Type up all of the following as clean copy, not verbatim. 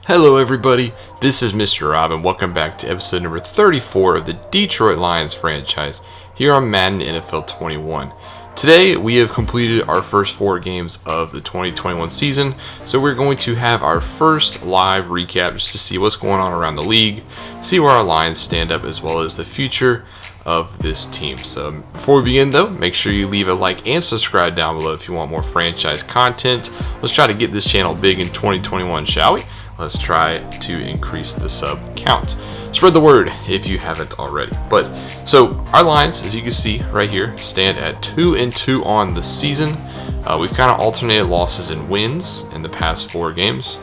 Hello everybody, this is Mr. Rob and welcome back to episode number 34 of the Detroit Lions franchise here on Madden NFL 21. Today we have completed our first 4 games of the 2021 season, so we're going to have our first live recap just to see what's going on around the league, see where our Lions stand up as well as the future of this team. So before we begin though, make sure you leave a like and subscribe down below if you want more franchise content. Let's try to get this channel big in 2021, shall we? Let's try to increase the sub count. Spread the word if you haven't already. But so our Lions, as you can see right here, stand at 2-2 on the season. We've kind of alternated losses and wins in the past 4 games.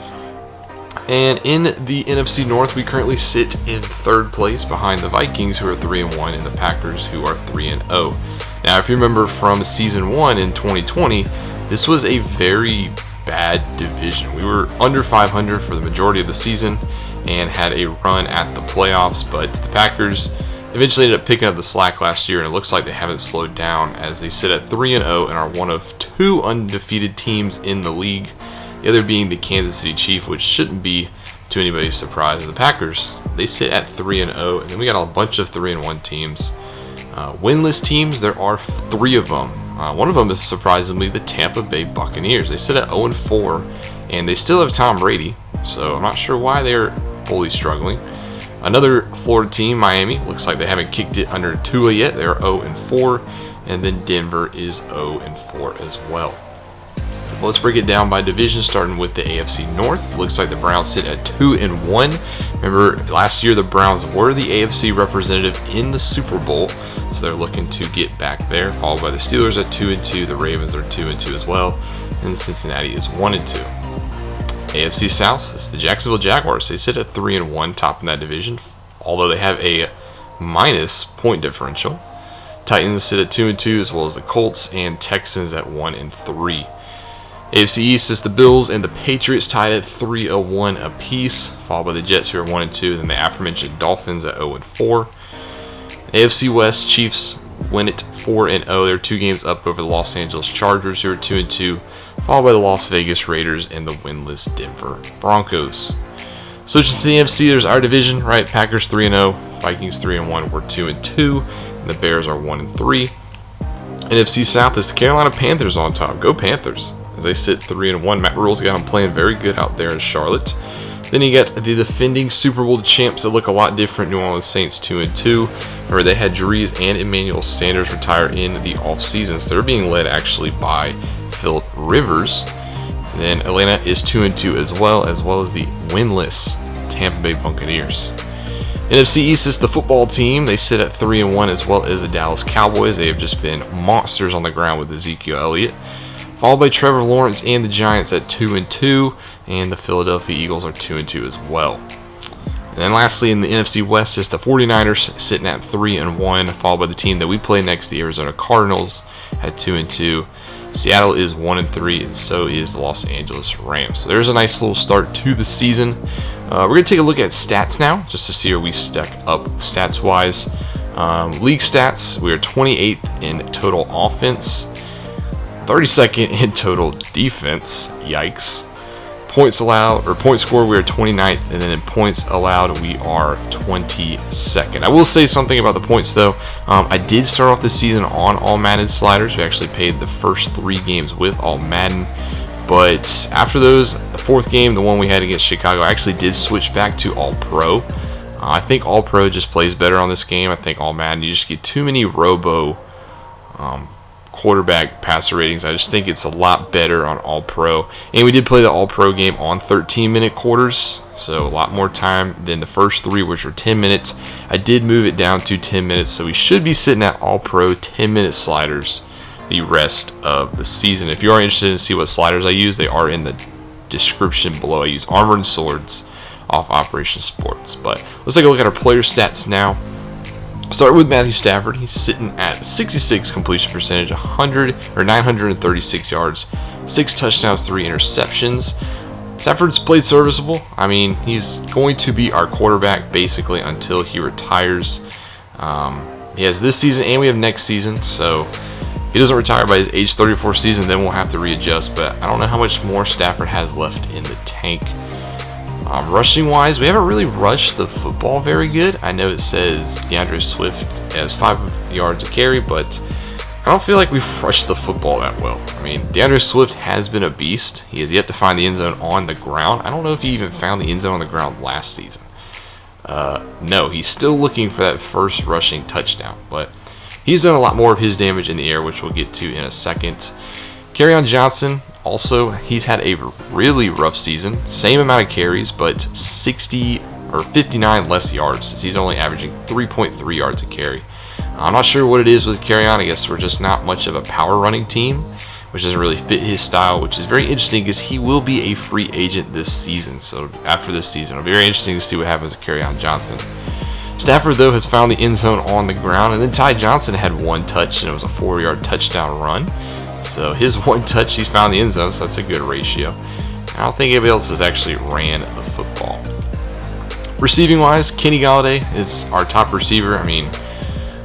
And in the NFC North, we currently sit in 3rd place behind the Vikings, who are 3-1, and the Packers, who are 3-0. Now, if you remember from season 1 in 2020, this was a very bad division. We were under 500 for the majority of the season and had a run at the playoffs, but the Packers eventually ended up picking up the slack last year, and it looks like they haven't slowed down as they sit at 3-0 and are one of 2 undefeated teams in the league, the other being the Kansas City Chiefs, which shouldn't be to anybody's surprise. The Packers, they sit at 3-0, and then we got a bunch of 3-1 teams. Winless teams, there are 3 of them. One of them is surprisingly the Tampa Bay Buccaneers. They sit at 0-4, and they still have Tom Brady, so I'm not sure why they're fully struggling. Another Florida team, Miami, looks like they haven't kicked it under Tua yet. They're 0-4, and then Denver is 0-4 as well. Let's break it down by division, starting with the AFC North. Looks like the Browns sit at 2-1. Remember, last year the Browns were the AFC representative in the Super Bowl, so they're looking to get back there, followed by the Steelers at 2-2. The Ravens are 2-2 as well, and Cincinnati is 1-2. AFC South, this is the Jacksonville Jaguars. They sit at 3-1, top in that division, although they have a minus point differential. Titans sit at 2-2, as well as the Colts, and Texans at 1-3. AFC East is the Bills and the Patriots tied at 3-1 apiece, followed by the Jets, who are 1-2, and then the aforementioned Dolphins at 0-4. AFC West, Chiefs win it 4-0. They're 2 games up over the Los Angeles Chargers, who are 2-2, followed by the Las Vegas Raiders and the winless Denver Broncos. Switching to the NFC, there's our division, right? Packers 3-0, Vikings 3-1, we're 2-2, and the Bears are 1-3. NFC South is the Carolina Panthers on top. Go Panthers! As they sit 3-1. Matt Rule's got them playing very good out there in Charlotte. Then you get the defending Super Bowl champs that look a lot different, New Orleans Saints 2-2. Remember, they had Drees and Emmanuel Sanders retire in the offseason, so they're being led actually by Phillip Rivers. And then Atlanta is 2-2 as well as the winless Tampa Bay Buccaneers. NFC East is the football team. They sit at 3-1 as well as the Dallas Cowboys. They have just been monsters on the ground with Ezekiel Elliott. Followed by Trevor Lawrence and the Giants at 2-2, and the Philadelphia Eagles are 2-2 as well. And then lastly in the NFC West is the 49ers sitting at 3-1, followed by the team that we play next, the Arizona Cardinals at 2-2. Seattle is 1-3, and so is the Los Angeles Rams. So there's a nice little start to the season. We're going to take a look at stats now, just to see where we stack up stats-wise. League stats, we are 28th in total offense, 32nd in total defense. Yikes. Points allowed, or point score, we are 29th, and then in points allowed, we are 22nd. I will say something about the points, though. I did start off the season on all Madden sliders. We actually played the first 3 games with all Madden, but after those, the 4th game, the one we had against Chicago, I actually did switch back to all pro. I think all pro just plays better on this game. I think all Madden, you just get too many robo quarterback passer ratings. I just think it's a lot better on all pro, and we did play the all pro game on 13-minute quarters, so a lot more time than the first 3, which were 10 minutes. I did move it down to 10 minutes, so we should be sitting at all pro 10-minute sliders the rest of the season. If you are interested in see what sliders I use, they are in the description below. I use Armor and Swords off Operation Sports. But let's take a look at our player stats now. Start with Matthew Stafford. He's sitting at 66 completion percentage, 936 yards, 6 touchdowns, 3 interceptions. Stafford's played serviceable. I mean, he's going to be our quarterback basically until he retires. He has this season and we have next season, so if he doesn't retire by his age 34 season, then we'll have to readjust, but I don't know how much more Stafford has left in the tank. Rushing wise, we haven't really rushed the football very good. I know it says DeAndre Swift has 5 yards a carry, but I don't feel like we've rushed the football that well. I mean, DeAndre Swift has been a beast. He has yet to find the end zone on the ground. I don't know if he even found the end zone on the ground last season. No, he's still looking for that first rushing touchdown, but he's done a lot more of his damage in the air, which we'll get to in a second. Kerryon Johnson, also, he's had a really rough season. Same amount of carries, but 60 or 59 less yards, since he's only averaging 3.3 yards a carry. I'm not sure what it is with Kerryon. I guess we're just not much of a power running team, which doesn't really fit his style, which is very interesting because he will be a free agent this season. So after this season, it'll be very interesting to see what happens with Kerryon Johnson. Stafford, though, has found the end zone on the ground, and then Ty Johnson had 1 touch, and it was a 4-yard touchdown run. So his 1 touch, he's found the end zone, so that's a good ratio. I don't think anybody else has actually ran the football. Receiving-wise, Kenny Golladay is our top receiver. I mean,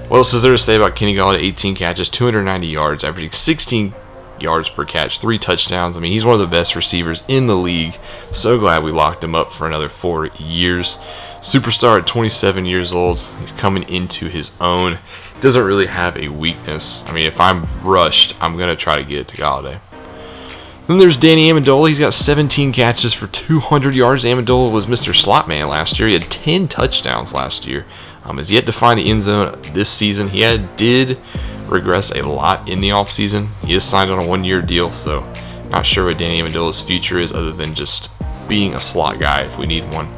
what else is there to say about Kenny Golladay? 18 catches, 290 yards, averaging 16 yards per catch, 3 touchdowns. I mean, he's one of the best receivers in the league. So glad we locked him up for another 4 years. Superstar at 27 years old. He's coming into his own. Doesn't really have a weakness. I mean, if I'm rushed, I'm going to try to get it to Golladay. Then there's Danny Amendola. He's got 17 catches for 200 yards. Amendola was Mr. Slot Man last year. He had 10 touchdowns last year. Has yet to find the end zone this season. He did regress a lot in the offseason. He is signed on a 1-year deal, so not sure what Danny Amendola's future is other than just being a slot guy if we need one.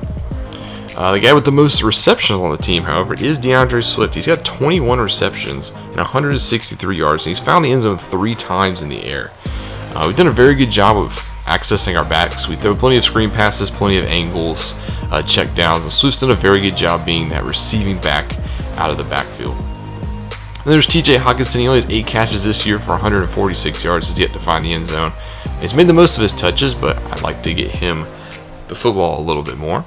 The guy with the most receptions on the team, however, is DeAndre Swift. He's got 21 receptions and 163 yards, and he's found the end zone 3 times in the air. We've done a very good job of accessing our backs. We throw plenty of screen passes, plenty of angles, check downs, and Swift's done a very good job being that receiving back out of the backfield. And there's TJ Hockenson. He only has 8 catches this year for 146 yards. He's yet to find the end zone. He's made the most of his touches, but I'd like to get him the football a little bit more.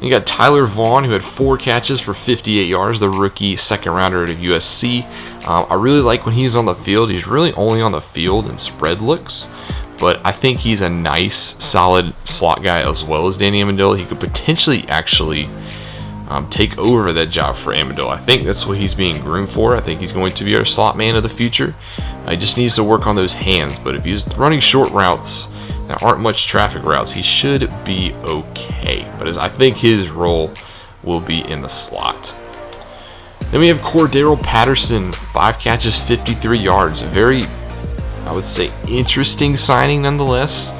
You got Tyler Vaughn, who had 4 catches for 58 yards, the rookie second rounder out of USC. I really like when he's on the field. He's really only on the field in spread looks, but I think he's a nice, solid slot guy as well as Danny Amendola. He could potentially actually take over that job for Amendola. I think that's what he's being groomed for. I think he's going to be our slot man of the future. He just needs to work on those hands, but if he's running short routes that aren't much traffic routes, he should be okay. But I think his role will be in the slot. Then we have Cordero Patterson, 5 catches, 53 yards. A very, I would say, interesting signing nonetheless.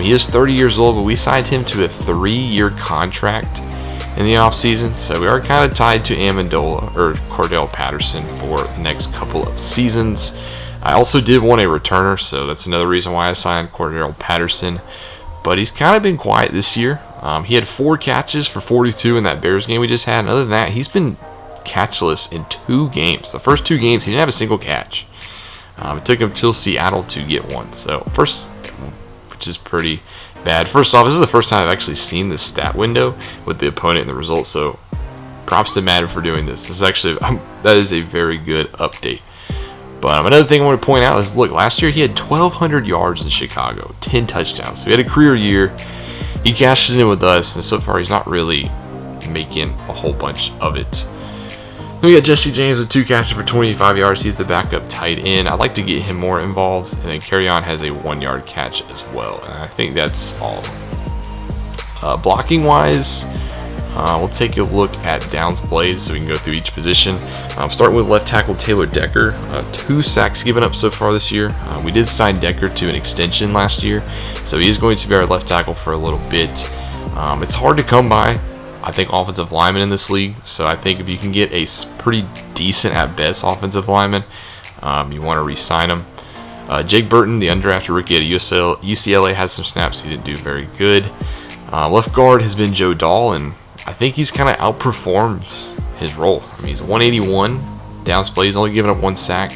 He is 30 years old, but we signed him to a 3-year contract in the offseason, so we are kind of tied to Amendola or Cordell Patterson for the next couple of seasons. I also did want a returner, so that's another reason why I signed Cordell Patterson, but he's kind of been quiet this year. He had 4 catches for 42 in that Bears game we just had, and other than that, he's been catchless in 2 games. The first 2 games, he didn't have a single catch. It took him till Seattle to get one, so which is pretty bad. First off, this is the first time I've actually seen this stat window with the opponent and the results, so props to Madden for doing this. This is actually, that is a very good update. But another thing I want to point out is, look, last year he had 1,200 yards in Chicago, 10 touchdowns. So he had a career year. He cashed it in with us, and so far he's not really making a whole bunch of it. Then we got Jesse James with 2 catches for 25 yards. He's the backup tight end. I'd like to get him more involved. And then Kerryon has a 1-yard catch as well. And I think that's all. Blocking wise, we'll take a look at downs played so we can go through each position. Starting with left tackle Taylor Decker. 2 sacks given up so far this year. We did sign Decker to an extension last year, so he is going to be our left tackle for a little bit. It's hard to come by, I think, offensive linemen in this league, so I think if you can get a pretty decent at best offensive lineman, you want to re-sign him. Jake Burton, the undrafted rookie at UCLA, had some snaps. He didn't do very good. Left guard has been Joe Dahl, and I think he's kind of outperformed his role. I mean, he's 181 downs played. He's only given up 1 sack.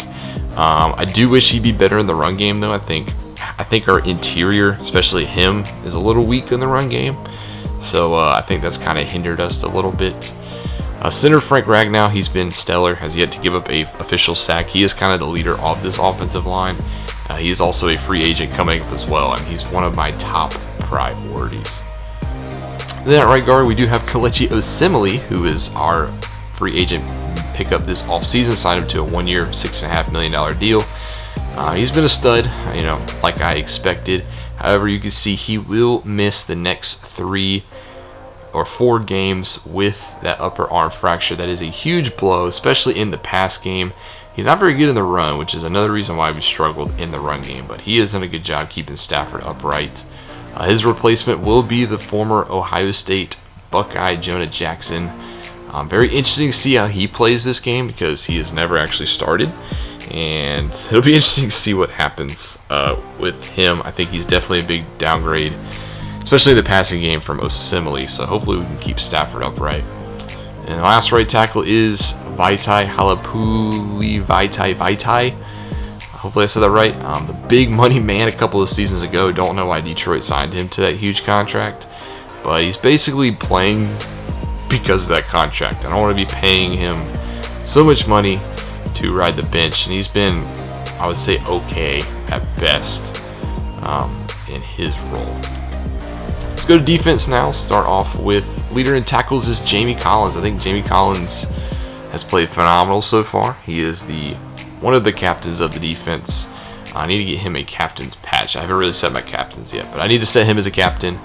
I do wish he'd be better in the run game, though. I think our interior, especially him, is a little weak in the run game. So I think that's kind of hindered us a little bit. Center Frank Ragnow, he's been stellar. Has yet to give up a official sack. He is kind of the leader of this offensive line. He is also a free agent coming up as well, and he's one of my top priorities. Then at right guard, we do have Kelechi Osemele, who is our free agent pickup this offseason, signed him to a 1-year, $6.5 million deal. He's been a stud, like I expected. However, you can see he will miss the next 3 or 4 games with that upper arm fracture. That is a huge blow, especially in the pass game. He's not very good in the run, which is another reason why we struggled in the run game, but he has done a good job keeping Stafford upright. His replacement will be the former Ohio State Buckeye Jonah Jackson. Very interesting to see how he plays this game because he has never actually started, and it'll be interesting to see what happens with him. I think he's definitely a big downgrade, especially the passing game from Osemele, so hopefully we can keep Stafford upright. And the last right tackle is Vaitai Halapuli Vaitai. Hopefully I said that right. The big money man a couple of seasons ago. Don't know why Detroit signed him to that huge contract, but he's basically playing because of that contract. I don't want to be paying him so much money to ride the bench, and he's been, I would say, okay at best in his role. Let's go to defense now. Start off with leader in tackles is Jamie Collins. I think Jamie Collins has played phenomenal so far. He is one of the captains of the defense. I need to get him a captain's patch. I haven't really set my captains yet, but I need to set him as a captain.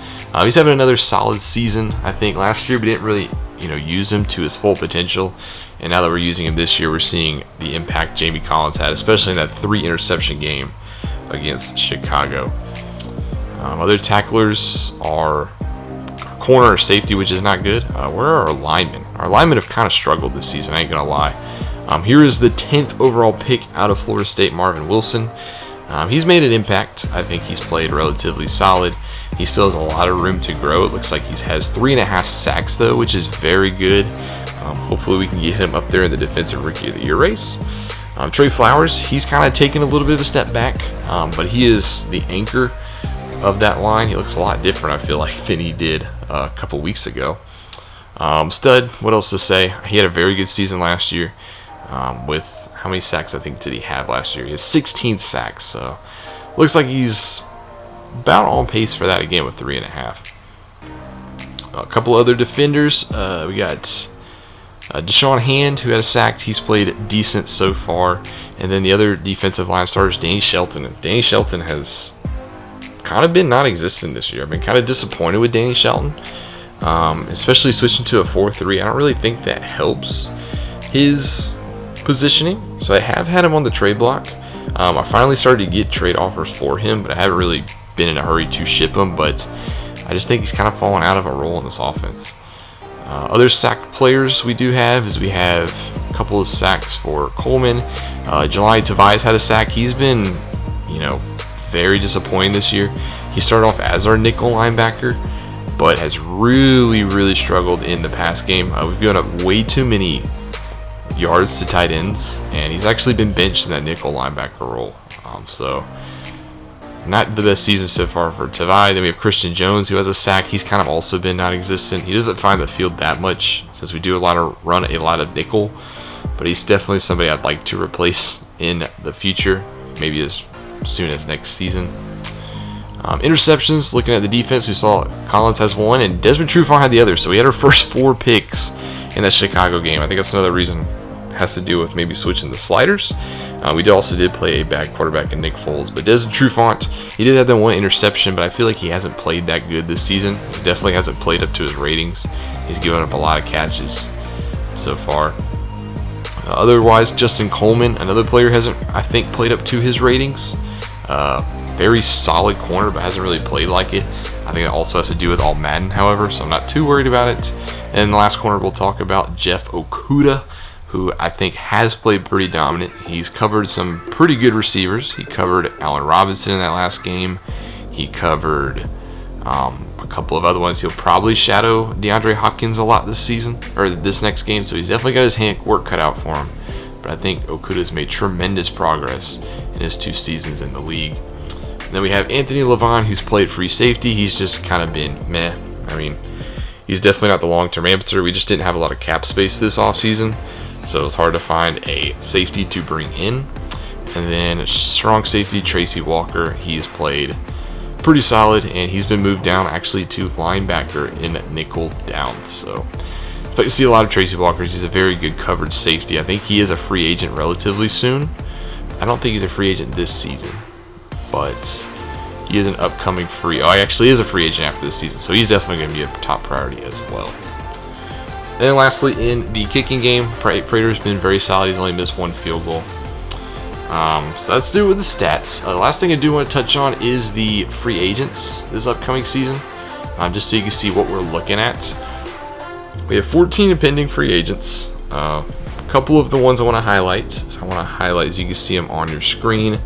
He's having another solid season. I think last year we didn't really, use him to his full potential, and now that we're using him this year, we're seeing the impact Jamie Collins had, especially in that 3 interception game against Chicago. Other tacklers are corner or safety, which is not good. Where are our linemen? Our linemen have kind of struggled this season, I ain't gonna lie. Here is the 10th overall pick out of Florida State, Marvin Wilson. He's made an impact. I think he's played relatively solid. He still has a lot of room to grow. It looks like he has 3.5 sacks, though, which is very good. Hopefully we can get him up there in the Defensive Rookie of the Year race. Trey Flowers, he's kind of taken a little bit of a step back, but he is the anchor of that line. He looks a lot different, I feel like, than he did a couple weeks ago. Stud, what else to say? He had a very good season last year. With how many sacks I think did he have last year? He has 16 sacks, so looks like he's about on pace for that again with 3.5. A couple other defenders. We got Deshaun Hand, who had a sack. He's played decent so far. And then the other defensive line starters, Danny Shelton. And Danny Shelton has kind of been non-existent this year. I've been kind of disappointed with Danny Shelton, especially switching to a 4-3. I don't really think that helps his positioning, so I have had him on the trade block. I finally started to get trade offers for him, but I haven't really been in a hurry to ship him, but I just think he's kind of fallen out of a role in this offense. Other sack players we do have is we have a couple of sacks for Coleman. Jelani Tobias had a sack. He's been, very disappointing this year. He started off as our nickel linebacker, but has really, really struggled in the pass game. We've given up way too many yards to tight ends, and he's actually been benched in that nickel linebacker role. So not the best season so far for Tavai. Then we have Christian Jones, who has a sack. He's kind of also been non-existent. He doesn't find the field that much since we do run a lot of nickel, but he's definitely somebody I'd like to replace in the future, maybe as soon as next season. Interceptions, looking at the defense, we saw Collins has 1 and Desmond Trufant had the other, so we had our first 4 picks in that Chicago game. I think that's another reason. Has to do with maybe switching the sliders. We did play a bad quarterback in Nick Foles, but Desmond Trufant, he did have that 1 interception, but I feel like he hasn't played that good this season. He definitely hasn't played up to his ratings. He's given up a lot of catches so far. Otherwise, Justin Coleman, another player, hasn't, I think, played up to his ratings. Very solid corner, but hasn't really played like it. I think it also has to do with all Madden, however, so I'm not too worried about it. And the last corner we'll talk about, Jeff Okudah, who I think has played pretty dominant. He's covered some pretty good receivers. He covered Allen Robinson in that last game. He covered a couple of other ones. He'll probably shadow DeAndre Hopkins a lot this season, or this next game, so he's definitely got his work cut out for him. But I think Okudah's made tremendous progress in his 2 seasons in the league. And then we have Anthony Levon, who's played free safety. He's just kind of been meh. I mean, he's definitely not the long-term answer. We just didn't have a lot of cap space this offseason, so it's hard to find a safety to bring in. And then strong safety Tracy Walker. He's played pretty solid, and he's been moved down actually to linebacker in nickel down. So but you see a lot of Tracy Walkers. He's a very good coverage safety. I think he is a free agent relatively soon. I don't think he's a free agent this season, but he is an upcoming free. Oh, he actually is a free agent after this season, so he's definitely going to be a top priority as well. And lastly, in the kicking game, Prater's been very solid. He's only missed 1 field goal. So let's do it with the stats. The last thing I do want to touch on is the free agents this upcoming season, just so you can see what we're looking at. We have 14 pending free agents. A couple of the ones I want to highlight. So I want to highlight, as you can see them on your screen.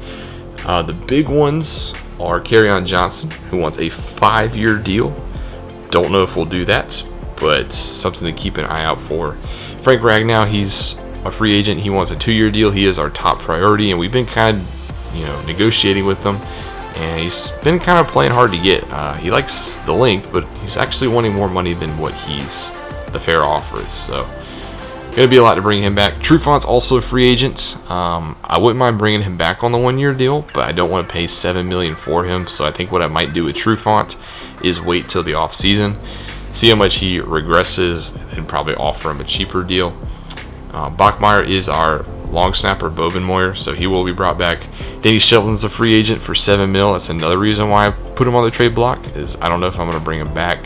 The big ones are Kerryon Johnson, who wants a 5-year deal. Don't know if we'll do that, but something to keep an eye out for. Frank Ragnow, he's a free agent. He wants a 2-year deal. He is our top priority, and we've been kind of, negotiating with him. And he's been kind of playing hard to get. He likes the length, but he's actually wanting more money than what the fair offer is. So, gonna be a lot to bring him back. Trufont's also a free agent. I wouldn't mind bringing him back on the 1-year deal, but I don't want to pay $7 million for him. So I think what I might do with Trufant is wait till the off season, see how much he regresses, and probably offer him a cheaper deal. Bachmeier is our long snapper, Bobenmoyer, so he will be brought back. Danny Shelton's a free agent for $7 million. That's another reason why I put him on the trade block, is I don't know if I'm going to bring him back.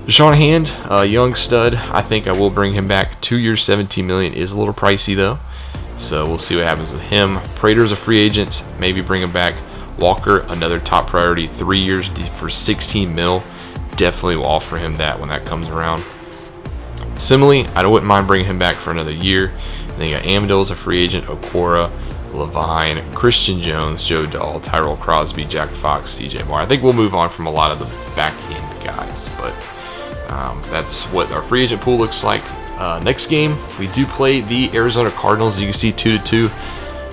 Deshaun Hand, a young stud. I think I will bring him back. 2 years, $17 million is a little pricey though, so we'll see what happens with him. Prater's a free agent. Maybe bring him back. Walker, another top priority. 3 years for $16 million. Definitely will offer him that when that comes around. Similarly, I wouldn't mind bringing him back for another year. And then you got Amendola, a free agent. Okora, Levine, Christian Jones, Joe Dahl, Tyrell Crosby, Jack Fox, CJ Moore. I think we'll move on from a lot of the back end guys, but that's what our free agent pool looks like. Next game, we do play the Arizona Cardinals. You can see 2-2.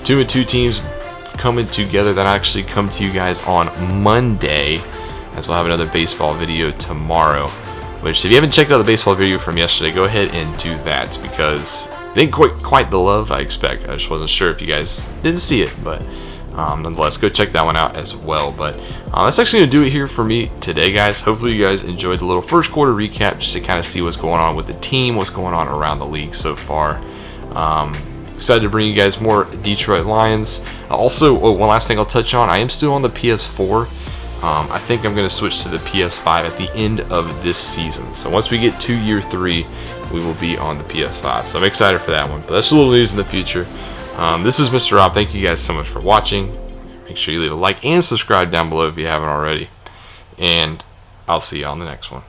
2-2 teams coming together. That actually come to you guys on Monday, as we'll have another baseball video tomorrow. Which, if you haven't checked out the baseball video from yesterday, go ahead and do that, because it didn't quite the love I expect. I just wasn't sure if you guys didn't see it, but nonetheless, go check that one out as well. But that's actually going to do it here for me today, guys. Hopefully you guys enjoyed the little first quarter recap, just to kind of see what's going on with the team, what's going on around the league so far. Excited to bring you guys more Detroit Lions. Also, one last thing I'll touch on. I am still on the PS4. I think I'm going to switch to the PS5 at the end of this season. So once we get to year 3, we will be on the PS5. So I'm excited for that one. But that's a little news in the future. This is Mr. Rob. Thank you guys so much for watching. Make sure you leave a like and subscribe down below if you haven't already. And I'll see you on the next one.